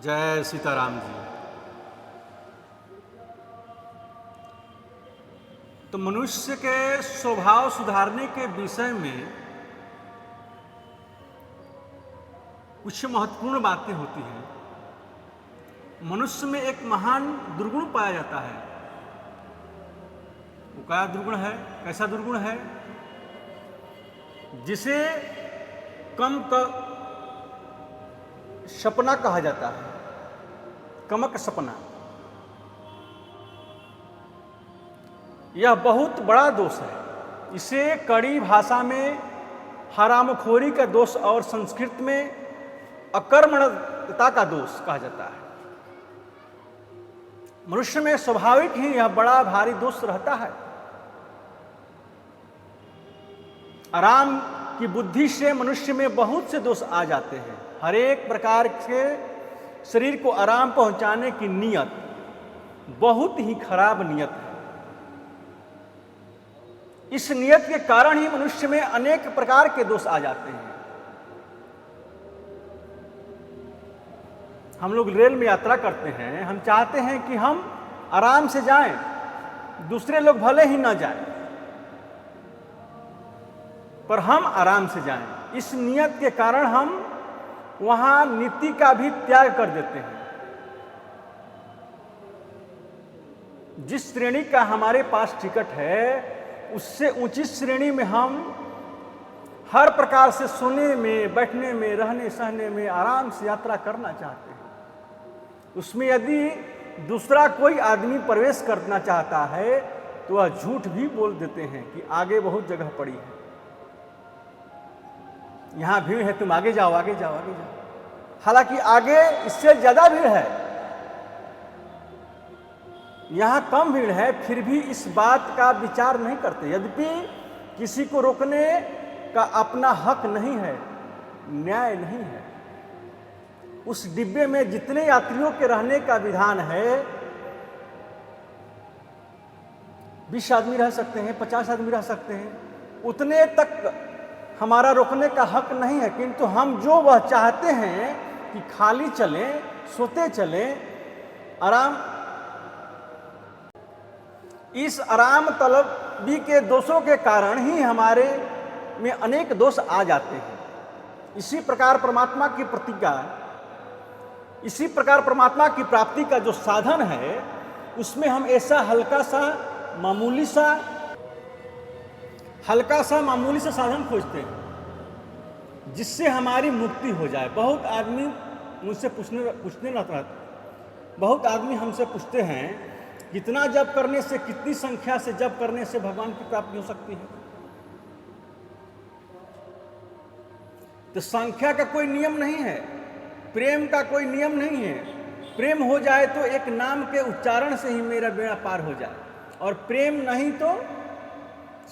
जय सीताराम जी। तो मनुष्य के स्वभाव सुधारने के विषय में कुछ महत्वपूर्ण बातें होती हैं। मनुष्य में एक महान दुर्गुण पाया जाता है। वो क्या दुर्गुण है? कैसा दुर्गुण है? जिसे कम सपना कहा जाता है, कमक सपना। यह बहुत बड़ा दोष है। इसे कड़ी भाषा में हरामखोरी का दोष और संस्कृत में अकर्मण्यता का दोष कहा जाता है। मनुष्य में स्वाभाविक ही यह बड़ा भारी दोष रहता है। आराम की बुद्धि से मनुष्य में बहुत से दोष आ जाते हैं। हर एक प्रकार के शरीर को आराम पहुंचाने की नीयत बहुत ही खराब नीयत है। इस नीयत के कारण ही मनुष्य में अनेक प्रकार के दोष आ जाते हैं। हम लोग रेल में यात्रा करते हैं, हम चाहते हैं कि हम आराम से जाएं, दूसरे लोग भले ही ना जाएं, पर हम आराम से जाएं। इस नियत के कारण हम वहां नीति का भी त्याग कर देते हैं। जिस श्रेणी का हमारे पास टिकट है, उससे ऊंची श्रेणी में हम हर प्रकार से सोने में, बैठने में, रहने सहने में आराम से यात्रा करना चाहते हैं। उसमें यदि दूसरा कोई आदमी प्रवेश करना चाहता है तो वह झूठ भी बोल देते हैं कि आगे बहुत जगह पड़ी है, यहां भीड़ है, तुम आगे जाओ, आगे जाओ, आगे जाओ। हालांकि आगे इससे ज्यादा भीड़ है, यहां कम भीड़ है, फिर भी इस बात का विचार नहीं करते। यद्यपि किसी को रोकने का अपना हक नहीं है, न्याय नहीं है। उस डिब्बे में जितने यात्रियों के रहने का विधान है, 20 आदमी रह सकते हैं, 50 आदमी रह सकते हैं, उतने तक हमारा रोकने का हक नहीं है। किंतु हम जो वह चाहते हैं कि खाली चलें, सोते चलें, आराम, इस आराम तलबी के दोषों के कारण ही हमारे में अनेक दोष आ जाते हैं। इसी प्रकार परमात्मा की प्रतिज्ञा, इसी प्रकार परमात्मा की प्राप्ति का जो साधन है, उसमें हम ऐसा हल्का सा मामूली सा साधन खोजते हैं जिससे हमारी मुक्ति हो जाए। बहुत आदमी मुझसे पूछने रहता है, बहुत आदमी हमसे पूछते हैं कितना जप करने से, कितनी संख्या से जप करने से भगवान की प्राप्ति हो सकती है। तो संख्या का कोई नियम नहीं है, प्रेम का कोई नियम नहीं है। प्रेम हो जाए तो एक नाम के उच्चारण से ही मेरा बेड़ा पार हो जाए, और प्रेम नहीं तो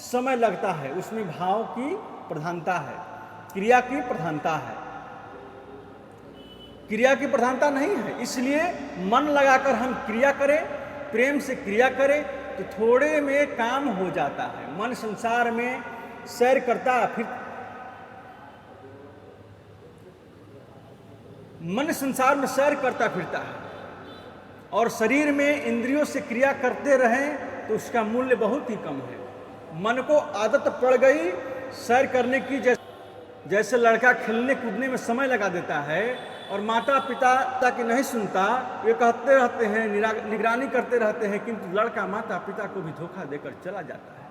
समय लगता है। उसमें भाव की प्रधानता है, क्रिया की प्रधानता है, क्रिया की प्रधानता नहीं है। इसलिए मन लगाकर हम क्रिया करें, प्रेम से क्रिया करें, तो थोड़े में काम हो जाता है। मन संसार में सैर करता, फिर मन संसार में सैर करता फिरता है, और शरीर में इंद्रियों से क्रिया करते रहें तो उसका मूल्य बहुत ही कम है। मन को आदत पड़ गई सैर करने की, जैसे लड़का खेलने कूदने में समय लगा देता है और माता पिता की नहीं सुनता, वे कहते रहते हैं, निगरानी करते रहते हैं, किंतु लड़का माता पिता को भी धोखा देकर चला जाता है।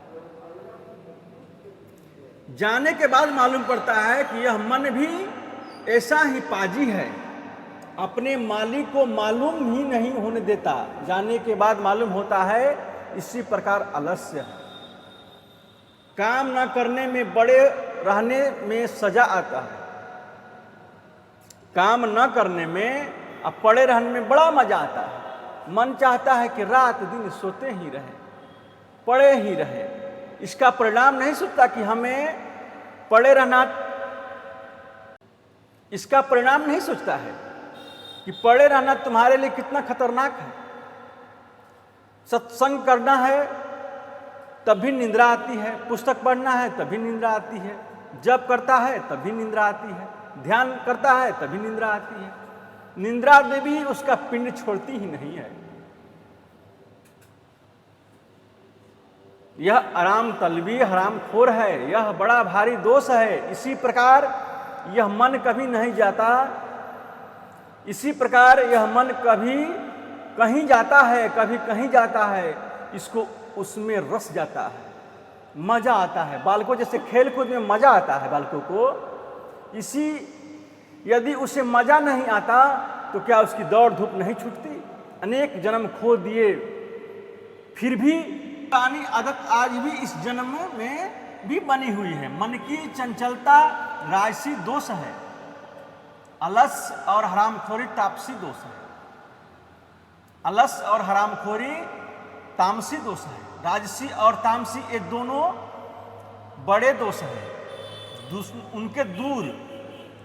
जाने के बाद मालूम पड़ता है कि यह मन भी ऐसा ही पाजी है, अपने मालिक को मालूम ही नहीं होने देता। जाने के बाद मालूम होता है इसी प्रकार आलस्य है। काम न करने में, बड़े रहने में सजा आता है। काम न करने में, अब पड़े रहने में बड़ा मजा आता है। मन चाहता है कि रात दिन सोते ही रहे, पड़े ही रहे। इसका परिणाम नहीं सोचता कि हमें पड़े रहना, इसका परिणाम नहीं सोचता है कि पड़े रहना तुम्हारे लिए कितना खतरनाक है। सत्संग करना है तब भी निंद्रा आती है, पुस्तक पढ़ना है तभी निंद्रा आती है, जप करता है तभी निंद्रा आती है, ध्यान करता है तभी निंद्रा आती है। निंद्रा देवी उसका पिंड छोड़ती ही नहीं है। यह आराम तलबी हरामखोर है, यह बड़ा भारी दोष है। इसी प्रकार यह मन कभी नहीं जाता, इसी प्रकार यह मन कभी कहीं जाता है, कभी कहीं जाता है, इसको उसमें रस जाता है, मजा आता है। बालकों जैसे खेल कूद में मजा आता है बालकों को, इसी यदि उसे मजा नहीं आता तो क्या उसकी दौड़ धूप नहीं छूटती? अनेक जन्म खो दिए फिर भी पुरानी आदत आज भी इस जन्म में भी बनी हुई है। मन की चंचलता राजसी दोष है, अलस और हरामखोरी तापसी दोष है। अलस और हरामखोरी तामसी दोष है। राजसी और तामसी ये दोनों बड़े दोष हैं। उनके दूर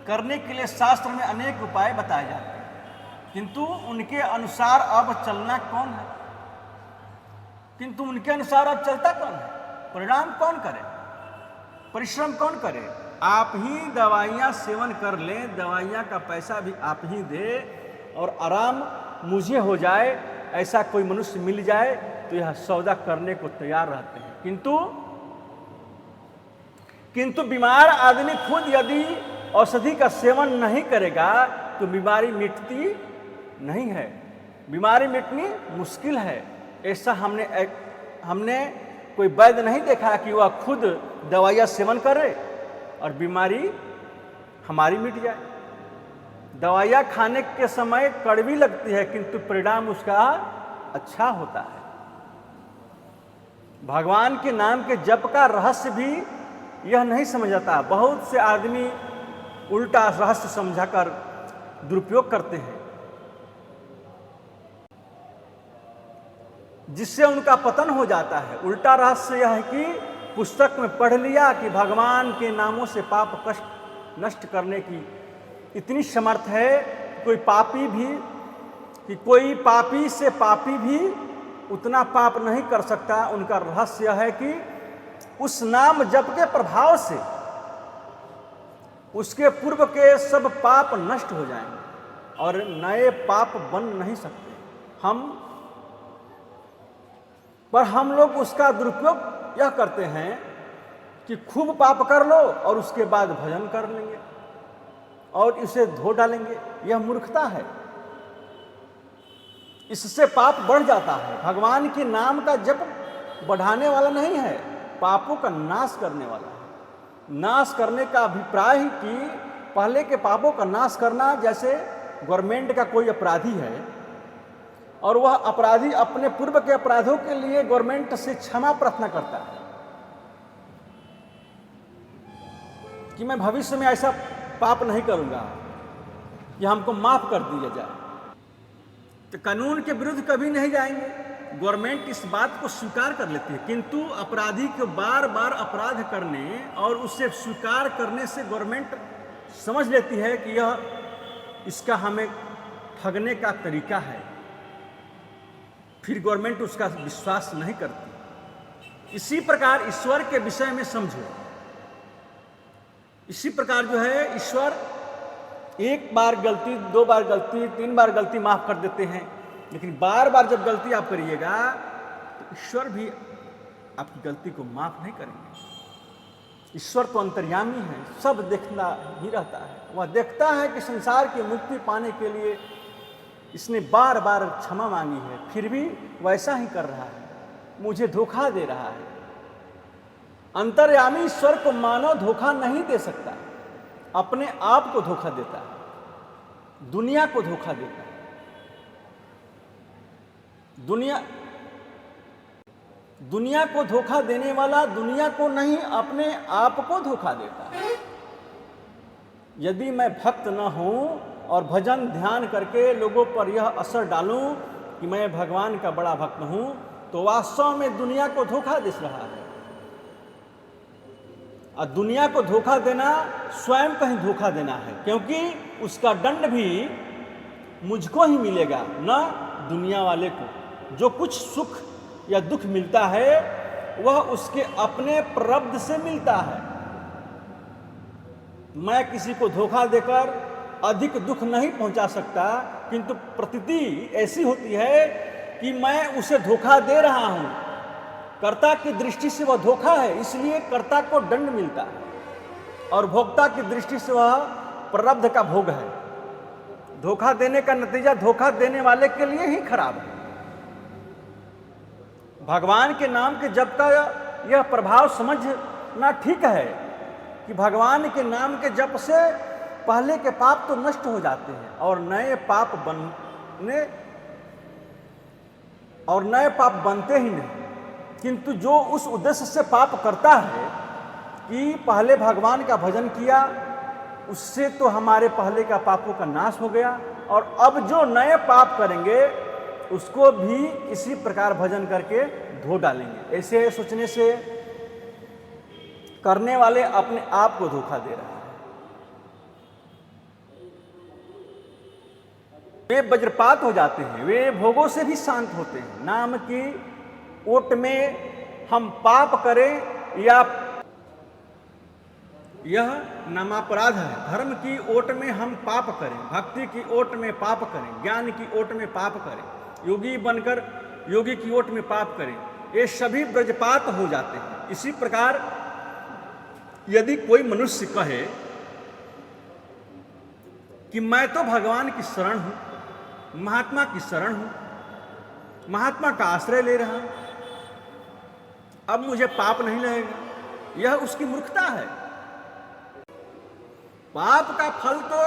करने के लिए शास्त्र में अनेक उपाय बताए जाते हैं, किंतु उनके अनुसार अब चलना कौन है? किंतु उनके अनुसार अब चलता कौन है? परिणाम कौन करे? परिश्रम कौन करे? आप ही दवाइयाँ सेवन कर लें, दवाइयाँ का पैसा भी आप ही दे और आराम मुझे हो जाए, ऐसा कोई मनुष्य मिल जाए तो यह सौदा करने को तैयार रहते हैं। किंतु बीमार आदमी खुद यदि औषधि का सेवन नहीं करेगा तो बीमारी मिटती नहीं है, बीमारी मिटनी मुश्किल है। ऐसा हमने कोई वैद्य नहीं देखा कि वह खुद दवाइयाँ सेवन करे और बीमारी हमारी मिट जाए। दवाइयाँ खाने के समय कड़वी लगती है किंतु परिणाम उसका अच्छा होता है। भगवान के नाम के जप का रहस्य भी यह नहीं समझ आता। बहुत से आदमी उल्टा रहस्य समझाकर दुरुपयोग करते हैं, जिससे उनका पतन हो जाता है। उल्टा रहस्य यह है कि पुस्तक में पढ़ लिया कि भगवान के नामों से पाप कष्ट नष्ट करने की इतनी समर्थ है कि कोई पापी से पापी भी उतना पाप नहीं कर सकता। उनका रहस्य है कि उस नाम जप के प्रभाव से उसके पूर्व के सब पाप नष्ट हो जाएंगे और नए पाप बन नहीं सकते। हम लोग उसका दुरुपयोग यह करते हैं कि खूब पाप कर लो और उसके बाद भजन कर लेंगे और इसे धो डालेंगे। यह मूर्खता है, इससे पाप बढ़ जाता है। भगवान के नाम का जप बढ़ाने वाला नहीं है, पापों का नाश करने वाला है। नाश करने का अभिप्राय ही कि पहले के पापों का नाश करना, जैसे गवर्नमेंट का कोई अपराधी है और वह अपराधी अपने पूर्व के अपराधों के लिए गवर्नमेंट से क्षमा प्रार्थना करता है कि मैं भविष्य में ऐसा पाप नहीं करूंगा, कि हमको माफ कर दिया जाए। तो कानून के विरुद्ध कभी नहीं जाएंगे। गवर्नमेंट इस बात को स्वीकार कर लेती है, किंतु अपराधी को बार बार अपराध करने और उसे स्वीकार करने से गवर्नमेंट समझ लेती है कि यह इसका हमें ठगने का तरीका है, फिर गवर्नमेंट उसका विश्वास नहीं करती। इसी प्रकार ईश्वर के विषय में समझो। इसी प्रकार जो है ईश्वर एक बार गलती, दो बार गलती, तीन बार गलती माफ कर देते हैं, लेकिन बार बार जब गलती आप करिएगा तो ईश्वर भी आपकी गलती को माफ नहीं करेंगे। ईश्वर तो अंतर्यामी है, सब देखना ही रहता है। वह देखता है कि संसार की मुक्ति पाने के लिए इसने बार बार क्षमा मांगी है, फिर भी वैसा ही कर रहा है, मुझे धोखा दे रहा है। अंतर्यामी ईश्वर को मानव धोखा नहीं दे सकता, अपने आप को धोखा देता है, दुनिया को धोखा देता है। दुनिया को धोखा देने वाला दुनिया को नहीं, अपने आप को धोखा देता है। यदि मैं भक्त न हूं और भजन ध्यान करके लोगों पर यह असर डालूं कि मैं भगवान का बड़ा भक्त हूं, तो वास्तव में दुनिया को धोखा दे रहा है। और दुनिया को धोखा देना स्वयं को ही धोखा देना है, क्योंकि उसका दंड भी मुझको ही मिलेगा, न दुनिया वाले को। जो कुछ सुख या दुख मिलता है वह उसके अपने प्रारब्ध से मिलता है। मैं किसी को धोखा देकर अधिक दुख नहीं पहुंचा सकता, किंतु प्रतीति ऐसी होती है कि मैं उसे धोखा दे रहा हूं। कर्ता की दृष्टि से वह धोखा है, इसलिए कर्ता को दंड मिलता है, और भोक्ता की दृष्टि से वह प्रारब्ध का भोग है। धोखा देने का नतीजा धोखा देने वाले के लिए ही खराब है। भगवान के नाम के जप का यह प्रभाव समझना ठीक है कि भगवान के नाम के जप से पहले के पाप तो नष्ट हो जाते हैं और नए पाप बनते ही नहीं। किंतु जो उस उद्देश्य से पाप करता है कि पहले भगवान का भजन किया, उससे तो हमारे पहले का पापों का नाश हो गया, और अब जो नए पाप करेंगे उसको भी इसी प्रकार भजन करके धो डालेंगे। ऐसे सोचने से करने वाले अपने आप को धोखा दे रहे हैं। वे वज्रपात हो जाते हैं, वे भोगों से भी शांत होते हैं। नाम की ओट में हम पाप करें या यह नामापराध है। धर्म की ओट में हम पाप करें, भक्ति की ओट में पाप करें, ज्ञान की ओट में पाप करें, योगी बनकर योगी की ओट में पाप करें, ये सभी व्रजपात हो जाते हैं। इसी प्रकार यदि कोई मनुष्य कहे कि मैं तो भगवान की शरण हूं, महात्मा की शरण हूं, महात्मा का आश्रय ले रहा हूं, अब मुझे पाप नहीं लगेगा, यह उसकी मूर्खता है। पाप का फल तो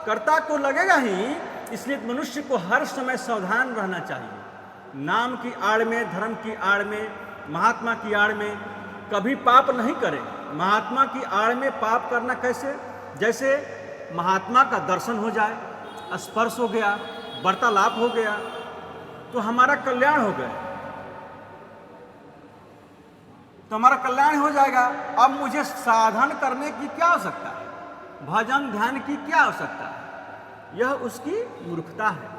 कर्ता को लगेगा ही, इसलिए मनुष्य को हर समय सावधान रहना चाहिए। नाम की आड़ में, धर्म की आड़ में, महात्मा की आड़ में कभी पाप नहीं करें। महात्मा की आड़ में पाप करना कैसे? जैसे महात्मा का दर्शन हो जाए, स्पर्श हो गया, वार्तालाप हो गया, तो हमारा कल्याण हो गया, तो हमारा कल्याण हो जाएगा। अब मुझे साधन करने की क्या आवश्यकता है, भजन ध्यान की क्या आवश्यकता है? यह उसकी मूर्खता है।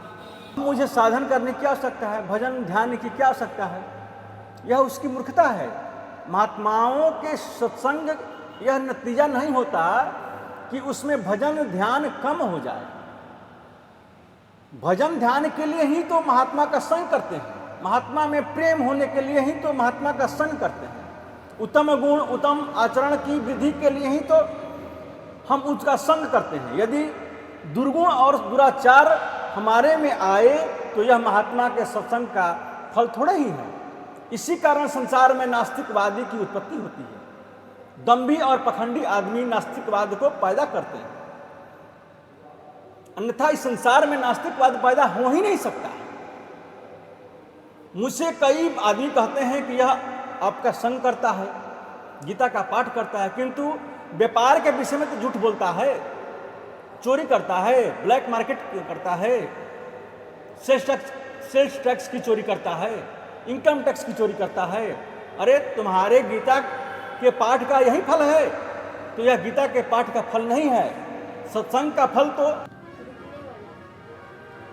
मुझे साधन करने की आवश्यकता है, भजन ध्यान की क्या आवश्यकता है? यह उसकी मूर्खता है। महात्माओं के सत्संग यह नतीजा नहीं होता कि उसमें भजन ध्यान कम हो जाए। भजन ध्यान के लिए ही तो महात्मा का संग करते हैं, महात्मा में प्रेम होने के लिए ही तो महात्मा का संग करते हैं, उत्तम गुण उत्तम आचरण की वृद्धि के लिए ही तो हम उसका संग करते हैं। यदि दुर्गुण और दुराचार हमारे में आए तो यह महात्मा के सत्संग का फल थोड़ा ही है। इसी कारण संसार में नास्तिकवादी की उत्पत्ति होती है। दंभी और पखंडी आदमी नास्तिकवाद को पैदा करते हैं, अन्यथा इस संसार में नास्तिकवाद पैदा हो ही नहीं सकता। मुझसे कई आदमी कहते हैं कि यह आपका संग करता है, गीता का पाठ करता है, किंतु व्यापार के विषय में तो झूठ बोलता है, चोरी करता है, ब्लैक मार्केट करता है, सेल्स टैक्स की चोरी करता है, इनकम टैक्स की चोरी करता है। अरे तुम्हारे गीता के पाठ का यही फल है, तो यह गीता के पाठ का फल नहीं है, सत्संग का फल तो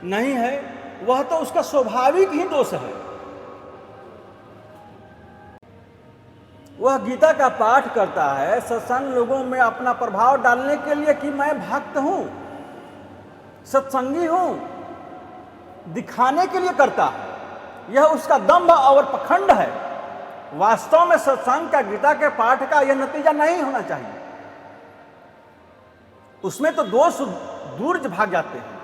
नहीं है, वह तो उसका स्वाभाविक ही दोष है। वह गीता का पाठ करता है सत्संग लोगों में अपना प्रभाव डालने के लिए कि मैं भक्त हूं, सत्संगी हूं, दिखाने के लिए करता है। यह उसका दंभ और पखंड है। वास्तव में सत्संग का, गीता के पाठ का यह नतीजा नहीं होना चाहिए। उसमें तो दोष दूर भाग जाते हैं।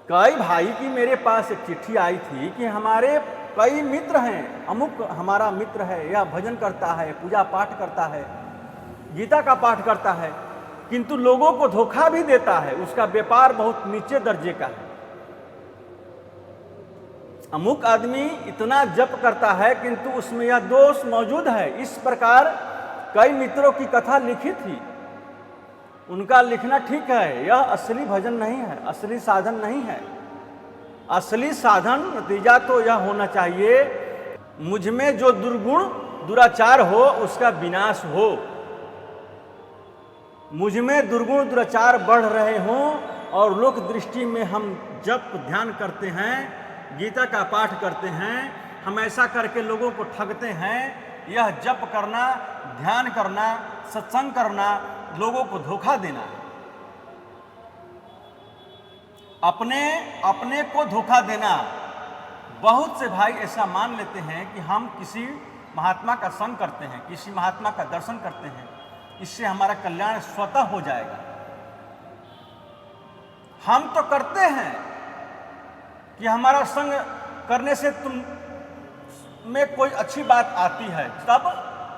कई भाई की मेरे पास एक चिट्ठी आई थी कि हमारे कई मित्र हैं, अमुक हमारा मित्र है, यह भजन करता है, पूजा पाठ करता है, गीता का पाठ करता है, किंतु लोगों को धोखा भी देता है, उसका व्यापार बहुत नीचे दर्जे का है। अमुक आदमी इतना जप करता है किंतु उसमें यह दोष मौजूद है। इस प्रकार कई मित्रों की कथा लिखी थी। उनका लिखना ठीक है, यह असली भजन नहीं है, असली साधन नहीं है। असली साधन नतीजा तो यह होना चाहिए, मुझ में जो दुर्गुण दुराचार हो उसका विनाश हो, मुझ में दुर्गुण दुराचार बढ़ रहे हों और लोक दृष्टि में हम जप ध्यान करते हैं, गीता का पाठ करते हैं, हम ऐसा करके लोगों को ठगते हैं, यह जप करना, ध्यान करना, सत्संग करना, लोगों को धोखा देना है। अपने को धोखा देना। बहुत से भाई ऐसा मान लेते हैं कि हम किसी महात्मा का संग करते हैं, किसी महात्मा का दर्शन करते हैं, इससे हमारा कल्याण स्वतः हो जाएगा। हम तो करते हैं कि हमारा संग करने से तुम में कोई अच्छी बात आती है, तब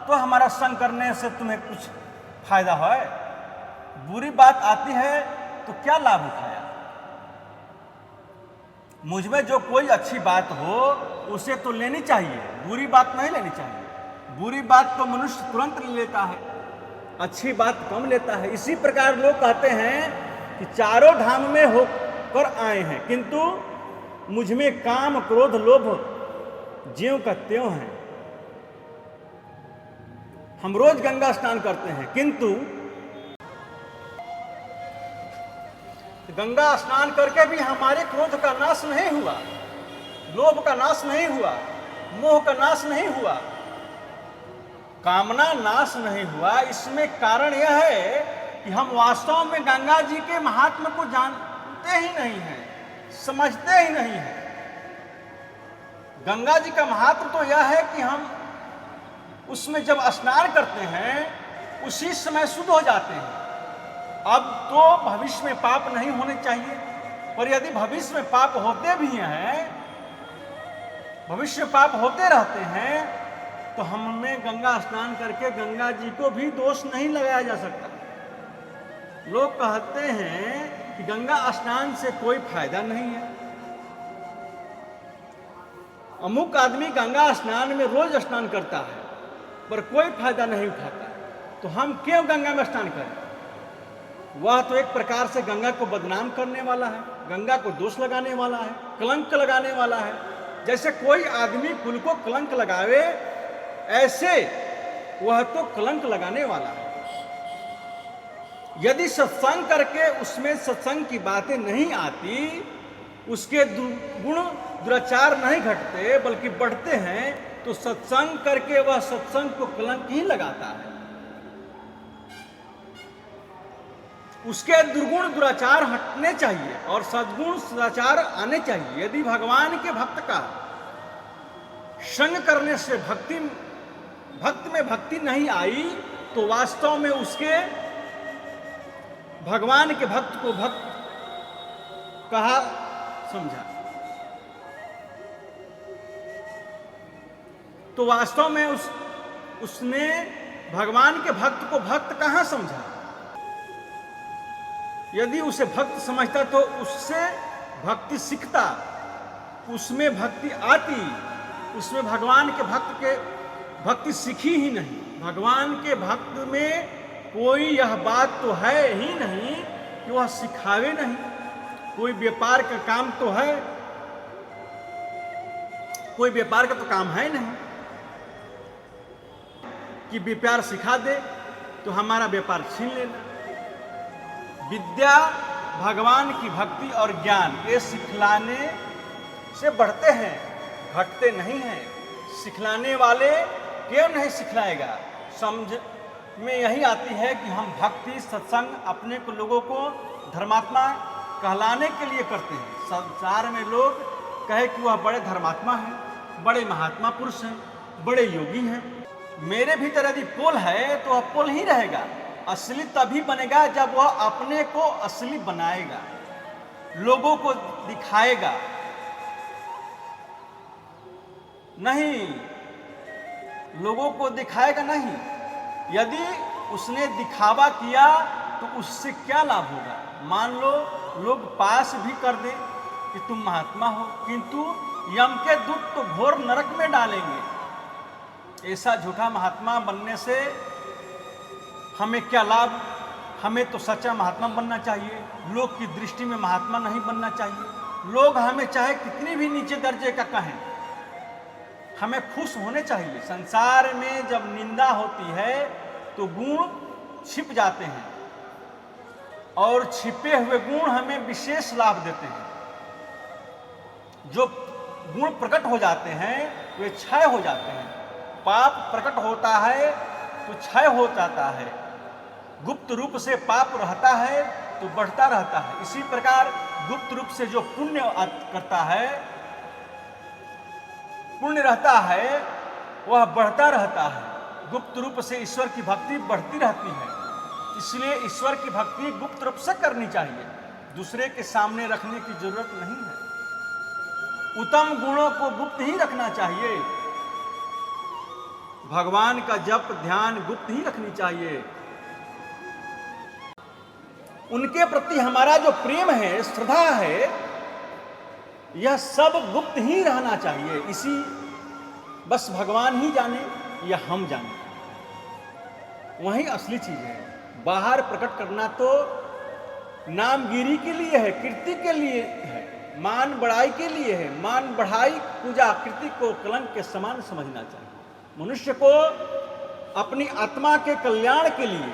तो हमारा संग करने से तुम्हें कुछ फायदा है। बुरी बात आती है तो क्या लाभ उठाया? मुझ में जो कोई अच्छी बात हो उसे तो लेनी चाहिए, बुरी बात नहीं लेनी चाहिए। बुरी बात तो मनुष्य तुरंत ले लेता है, अच्छी बात कम लेता है। इसी प्रकार लोग कहते हैं कि चारों धाम में होकर आए हैं, किंतु मुझ में काम, क्रोध, लोभ ज्यों का त्यों है। हम रोज गंगा स्नान करते हैं, किंतु गंगा स्नान करके भी हमारे क्रोध का नाश नहीं हुआ, लोभ का नाश नहीं हुआ, मोह का नाश नहीं हुआ, कामना नाश नहीं हुआ। इसमें कारण यह है कि हम वास्तव में गंगा जी के महात्मा को जानते ही नहीं हैं, समझते ही नहीं हैं। गंगा जी का महत्व तो यह है कि हम उसमें जब स्नान करते हैं उसी समय शुद्ध हो जाते हैं। अब तो भविष्य में पाप नहीं होने चाहिए, पर यदि भविष्य में पाप होते भी हैं, भविष्य में पाप होते रहते हैं, तो हमें गंगा स्नान करके गंगा जी को भी दोष नहीं लगाया जा सकता। लोग कहते हैं कि गंगा स्नान से कोई फायदा नहीं है। अमुक आदमी गंगा स्नान में रोज स्नान करता है पर कोई फायदा नहीं उठाता, तो हम क्यों गंगा में स्नान करें? वह तो एक प्रकार से गंगा को बदनाम करने वाला है, गंगा को दोष लगाने वाला है, कलंक लगाने वाला है। जैसे कोई आदमी कुल को कलंक लगावे, ऐसे वह तो कलंक लगाने वाला है। यदि सत्संग करके उसमें सत्संग की बातें नहीं आती, उसके गुण दुराचार नहीं घटते बल्कि बढ़ते हैं, तो सत्संग करके वह सत्संग को कलंक ही लगाता है। उसके दुर्गुण दुराचार हटने चाहिए और सद्गुण सदाचार आने चाहिए। यदि भगवान के भक्त का संग करने से भक्त में भक्ति नहीं आई, तो वास्तव में उसके भगवान के भक्त को भक्त कहा समझा, तो वास्तव में उसने भगवान के भक्त को भक्त कहां समझा? यदि उसे भक्त समझता तो उससे भक्ति सीखता, उसमें भक्ति आती। उसमें भगवान के भक्त के भक्ति सीखी ही नहीं। भगवान के भक्त में कोई यह बात तो है ही नहीं कि वह सिखावे नहीं। कोई व्यापार का काम तो है, कोई व्यापार का तो काम है नहीं कि व्यापार सिखा दे तो हमारा व्यापार छीन लेना। विद्या, भगवान की भक्ति और ज्ञान ये सिखलाने से बढ़ते हैं, घटते नहीं हैं। सिखलाने वाले क्यों नहीं सिखलाएगा? समझ में यही आती है कि हम भक्ति सत्संग अपने को लोगों को धर्मात्मा कहलाने के लिए करते हैं। संसार में लोग कहे कि वह बड़े धर्मात्मा हैं, बड़े महात्मा पुरुष हैं, बड़े योगी हैं। मेरे भीतर यदि पोल है तो वह पोल ही रहेगा। असली तभी बनेगा जब वह अपने को असली बनाएगा, लोगों को दिखाएगा। नहीं, लोगों को दिखाएगा नहीं। यदि उसने दिखावा किया तो उससे क्या लाभ होगा? मान लो लोग पास भी कर दे कि तुम महात्मा हो, किंतु यम के दूत तो घोर नरक में डालेंगे। ऐसा झूठा महात्मा बनने से हमें क्या लाभ? हमें तो सच्चा महात्मा बनना चाहिए, लोग की दृष्टि में महात्मा नहीं बनना चाहिए। लोग हमें चाहे कितनी भी नीचे दर्जे का कहें, हमें खुश होने चाहिए। संसार में जब निंदा होती है तो गुण छिप जाते हैं और छिपे हुए गुण हमें विशेष लाभ देते हैं। जो गुण प्रकट हो जाते हैं वे क्षय हो जाते हैं पाप प्रकट होता है तो क्षय हो जाता है, गुप्त रूप से पाप रहता है तो बढ़ता रहता है। इसी प्रकार गुप्त रूप से जो पुण्य करता है, पुण्य रहता है, वह बढ़ता रहता है। गुप्त रूप से ईश्वर की भक्ति बढ़ती रहती है। इसलिए ईश्वर की भक्ति गुप्त रूप से करनी चाहिए, दूसरे के सामने रखने की जरूरत नहीं है। उत्तम गुणों को गुप्त ही रखना चाहिए। भगवान का जप ध्यान गुप्त ही रखनी चाहिए। उनके प्रति हमारा जो प्रेम है, श्रद्धा है, यह सब गुप्त ही रहना चाहिए। इसी बस भगवान ही जाने या हम जाने, वही असली चीज है। बाहर प्रकट करना तो नामगिरी के लिए है, कीर्ति के लिए है, मान बढ़ाई के लिए है। मान बढ़ाई पूजा कीर्ति को कलंक के समान समझना चाहिए। मनुष्य को अपनी आत्मा के कल्याण के लिए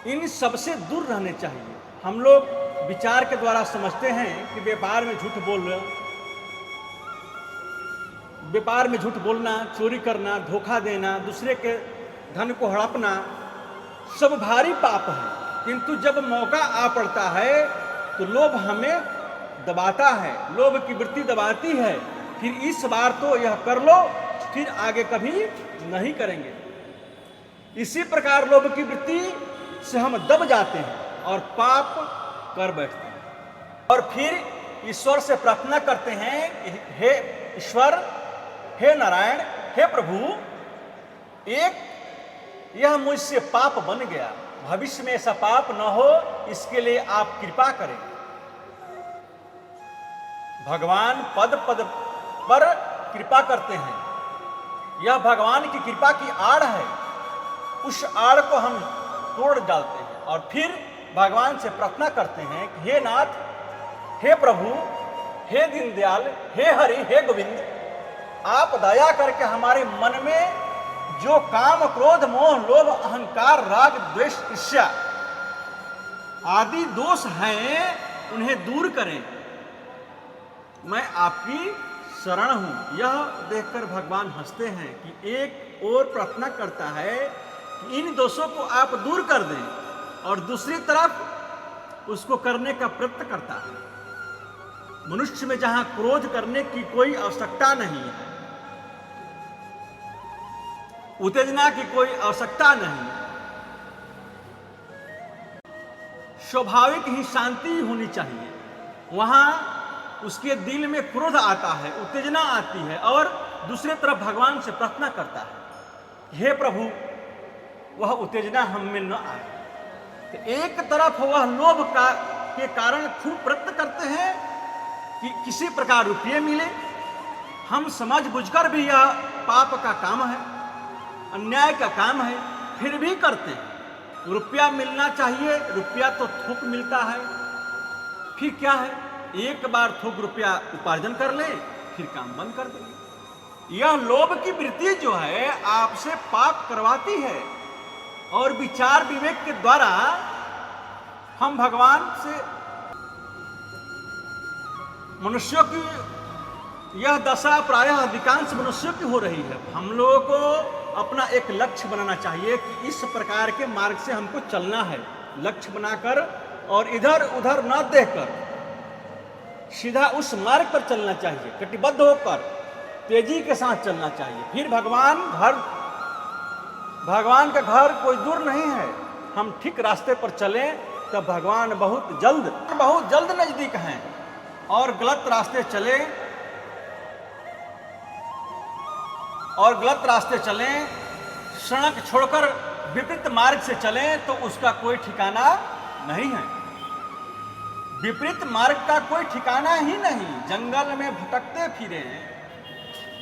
इन सबसे दूर रहने चाहिए। हम लोग विचार के द्वारा समझते हैं कि व्यापार में झूठ बोल रहे, व्यापार में झूठ बोलना, चोरी करना, धोखा देना, दूसरे के धन को हड़पना सब भारी पाप है। किंतु जब मौका आ पड़ता है तो लोभ हमें दबाता है, लोभ की वृत्ति दबाती है। फिर इस बार तो यह कर लो, फिर आगे कभी नहीं करेंगे। इसी प्रकार लोभ की वृत्ति से हम दब जाते हैं और पाप कर बैठते हैं। और फिर ईश्वर से प्रार्थना करते हैं, हे ईश्वर, हे नारायण, हे प्रभु, एक यह मुझसे पाप बन गया, भविष्य में ऐसा पाप न हो, इसके लिए आप कृपा करें। भगवान पद पद पर कृपा करते हैं। यह भगवान की कृपा की आड़ है। उस आड़ को हम तोड़ डालते हैं और फिर भगवान से प्रार्थना करते हैं कि हे नाथ, हे प्रभु, हे दीनदयाल, हे हरि, हे गोविंद, आप दया करके हमारे मन में जो काम, क्रोध, मोह, लोभ, अहंकार, राग, द्वेष, ईर्ष्या आदि दोष हैं, उन्हें दूर करें। मैं आपकी शरण हूं। यह देखकर भगवान हंसते हैं कि एक और प्रार्थना करता है कि इन दोषों को आप दूर कर दें, और दूसरी तरफ उसको करने का प्रयत्न करता है। मनुष्य में जहां क्रोध करने की कोई आवश्यकता नहीं है, उत्तेजना की कोई आवश्यकता नहीं, स्वाभाविक ही शांति होनी चाहिए, वहां उसके दिल में क्रोध आता है, उत्तेजना आती है, और दूसरी तरफ भगवान से प्रार्थना करता है, हे प्रभु, वह उत्तेजना हम में न आए। तो एक तरफ वह लोभ के कारण खूब प्रयत्न करते हैं कि किसी प्रकार रुपये मिले, हम समझ बुझकर भी यह पाप का काम है, अन्याय का काम है, फिर भी करते हैं। रुपया मिलना चाहिए, रुपया तो थोक मिलता है, फिर क्या है, एक बार थोक रुपया उपार्जन कर ले, फिर काम बंद कर देंगे। यह लोभ की वृत्ति जो है आपसे पाप करवाती है, और विचार विवेक के द्वारा हम भगवान से, मनुष्यों की यह दशा प्रायः अधिकांश मनुष्यों की हो रही है। हम लोगों को अपना एक लक्ष्य बनाना चाहिए कि इस प्रकार के मार्ग से हमको चलना है, लक्ष्य बनाकर, और इधर उधर न देखकर सीधा उस मार्ग पर चलना चाहिए, कटिबद्ध होकर तेजी के साथ चलना चाहिए। फिर भगवान का घर कोई दूर नहीं है। हम ठीक रास्ते पर चलें तब भगवान बहुत जल्द नजदीक हैं। और गलत रास्ते चलें, सड़क छोड़कर विपरीत मार्ग से चलें तो उसका कोई ठिकाना नहीं है। विपरीत मार्ग का कोई ठिकाना ही नहीं। जंगल में भटकते फिरे,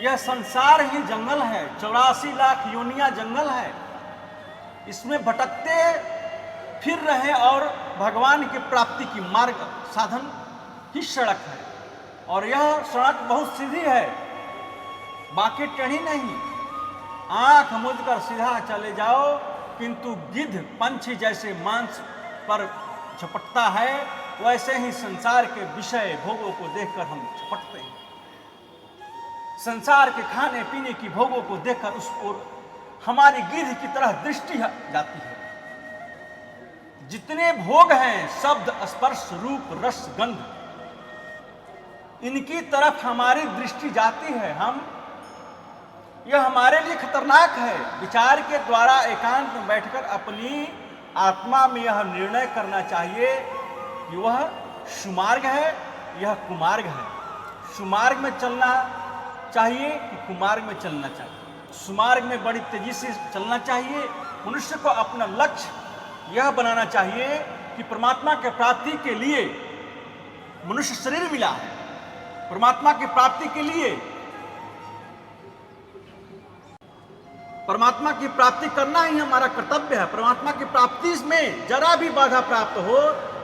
यह संसार ही जंगल है, 84 लाख योनियां जंगल है, इसमें भटकते फिर रहे, और भगवान की प्राप्ति की मार्ग साधन ही सड़क है। और यह सड़क बहुत सीधी है, बाकी टेढ़ी नहीं। आंख मूंद कर सीधा चले जाओ, किंतु गिद्ध पंछी जैसे मांस पर झपटता है, वैसे ही संसार के विषय भोगों को देखकर हम झपटते हैं। संसार के खाने पीने की भोगों को देखकर उस ओर हमारी गिद्ध की तरह दृष्टि जाती है। जितने भोग हैं, शब्द, स्पर्श, रूप, रस, गंध, इनकी तरफ हमारी दृष्टि जाती है। यह हमारे लिए खतरनाक है। विचार के द्वारा एकांत में बैठकर अपनी आत्मा में यह निर्णय करना चाहिए कि वह सुमार्ग है, यह कुमार्ग है। सुमार्ग में चलना चाहिए कि कुमार्ग में चलना चाहिए। सुमार्ग में बड़ी तेजी से चलना चाहिए। मनुष्य को अपना लक्ष्य यह बनाना चाहिए कि परमात्मा के प्राप्ति के लिए मनुष्य शरीर मिला है। परमात्मा की प्राप्ति के लिए परमात्मा की प्राप्ति करना ही हमारा कर्तव्य है। परमात्मा की प्राप्ति में जरा भी बाधा प्राप्त हो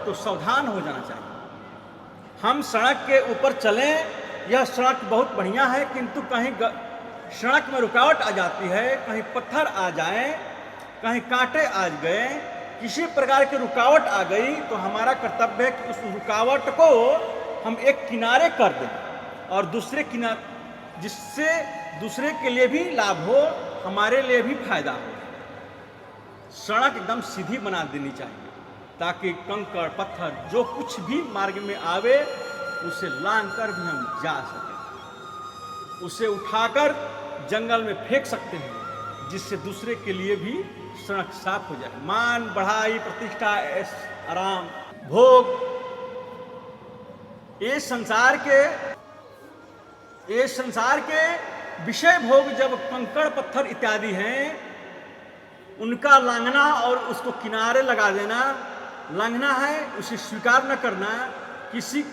तो सावधान हो जाना चाहिए। हम सड़क के ऊपर चलें, यह सड़क बहुत बढ़िया है, किंतु कहीं सड़क में रुकावट आ जाती है, कहीं पत्थर आ जाएं, कहीं कांटे आ गए, किसी प्रकार की रुकावट आ गई तो हमारा कर्तव्य है कि उस रुकावट को हम एक किनारे कर दें और दूसरे किनारे, जिससे दूसरे के लिए भी लाभ हो, हमारे लिए भी फायदा हो। सड़क एकदम सीधी बना देनी चाहिए ताकि कंकड़ पत्थर जो कुछ भी मार्ग में आवे उसे लांघ कर भी हम जा सकें। उसे उठाकर जंगल में फेंक सकते हैं, जिससे दूसरे के लिए भी सड़क साफ हो जाए। मान, बढ़ाई, प्रतिष्ठा, ऐश, आराम, भोग, ये संसार के विषय भोग जब कंकड़ पत्थर इत्यादि हैं, उनका लांघना और उसको किनारे लगा देना, लांघना है, उसे स्वीकार न करना। किसी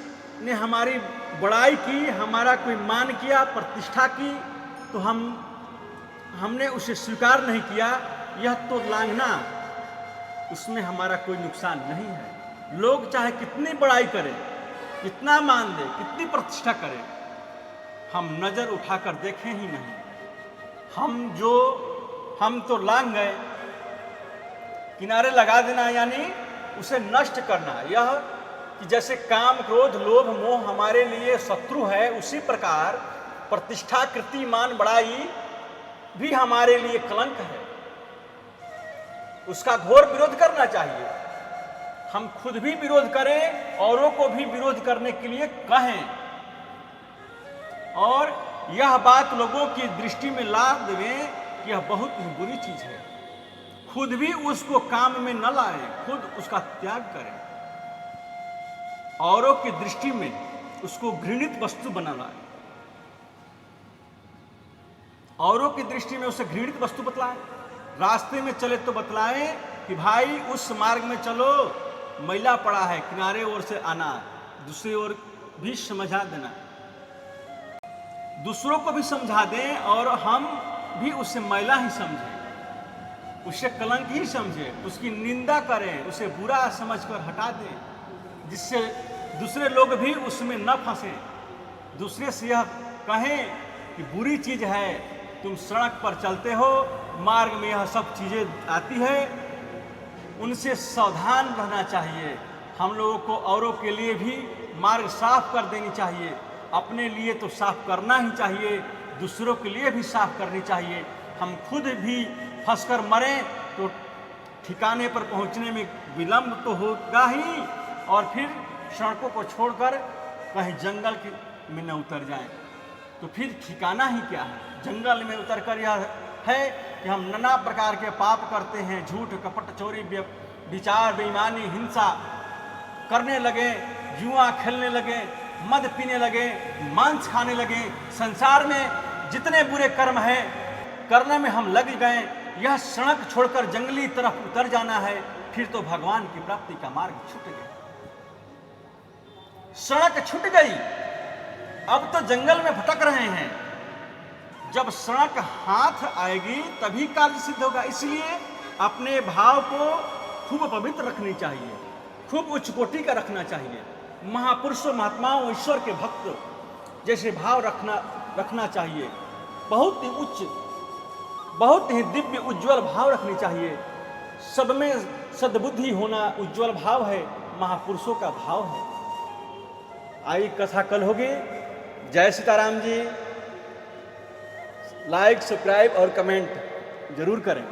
ने हमारी बड़ाई की, हमारा कोई मान किया, प्रतिष्ठा की, तो हमने उसे स्वीकार नहीं किया, यह तो लांघना, उसमें हमारा कोई नुकसान नहीं है। लोग चाहे कितनी बड़ाई करें, कितना मान दे, कितनी प्रतिष्ठा करें, हम नजर उठाकर देखें ही नहीं। हम तो लांघ गए। किनारे लगा देना यानी उसे नष्ट करना। यह कि जैसे काम, क्रोध, लोभ, मोह हमारे लिए शत्रु है, उसी प्रकार प्रतिष्ठा, कीर्ति, मान, बड़ाई भी हमारे लिए कलंक है। उसका घोर विरोध करना चाहिए। हम खुद भी विरोध करें, औरों को भी विरोध करने के लिए कहें, और यह बात लोगों की दृष्टि में ला दें कि यह बहुत ही बुरी चीज है। खुद भी उसको काम में न लाए, खुद उसका त्याग करें, औरों की दृष्टि में उसको घृणित वस्तु बना लाए, औरों की दृष्टि में उसे घृणित वस्तु बतलाएं। रास्ते में चले तो बतलाएं कि भाई उस मार्ग में चलो, मैला पड़ा है, किनारे ओर से आना, दूसरी ओर भी समझा देना, दूसरों को भी समझा दें और हम भी उसे मैला ही समझें, उसे कलंक ही समझें, उसकी निंदा करें, उसे बुरा समझकर हटा दें, जिससे दूसरे लोग भी उसमें न फंसें। दूसरे से यह कहें कि बुरी चीज़ है, तुम सड़क पर चलते हो, मार्ग में यह सब चीज़ें आती है, उनसे सावधान रहना चाहिए। हम लोगों को औरों के लिए भी मार्ग साफ कर देनी चाहिए। अपने लिए तो साफ करना ही चाहिए, दूसरों के लिए भी साफ करनी चाहिए। हम खुद भी फंसकर मरें तो ठिकाने पर पहुंचने में विलंब तो होगा ही, और फिर सड़कों को छोड़कर कहीं जंगल में न उतर जाएं तो फिर ठिकाना ही क्या है। जंगल में उतरकर यह है कि हम नाना प्रकार के पाप करते हैं, झूठ, कपट, चोरी, विचार, बेईमानी, हिंसा करने लगे, जुआ खेलने लगे, मद पीने लगे, मांस खाने लगे। संसार में जितने बुरे कर्म हैं करने में हम लग गए। यह सड़क छोड़कर जंगली तरफ उतर जाना है, फिर तो भगवान की प्राप्ति का मार्ग छूट गया। सड़क छूट गई, अब तो जंगल में भटक रहे हैं। जब सड़क हाथ आएगी तभी कार्य सिद्ध होगा। इसलिए अपने भाव को खूब पवित्र रखनी चाहिए, खूब उच्च कोटि का रखना चाहिए। महापुरुषों, महात्माओं, ईश्वर के भक्त जैसे भाव रखना चाहिए। बहुत ही उच्च, बहुत ही दिव्य उज्जवल भाव रखनी चाहिए। सब में सद्बुद्धि होना उज्जवल भाव है, महापुरुषों का भाव है। आई कथा कल होगी। जय सीताराम जी। लाइक, सब्सक्राइब और कमेंट जरूर करें।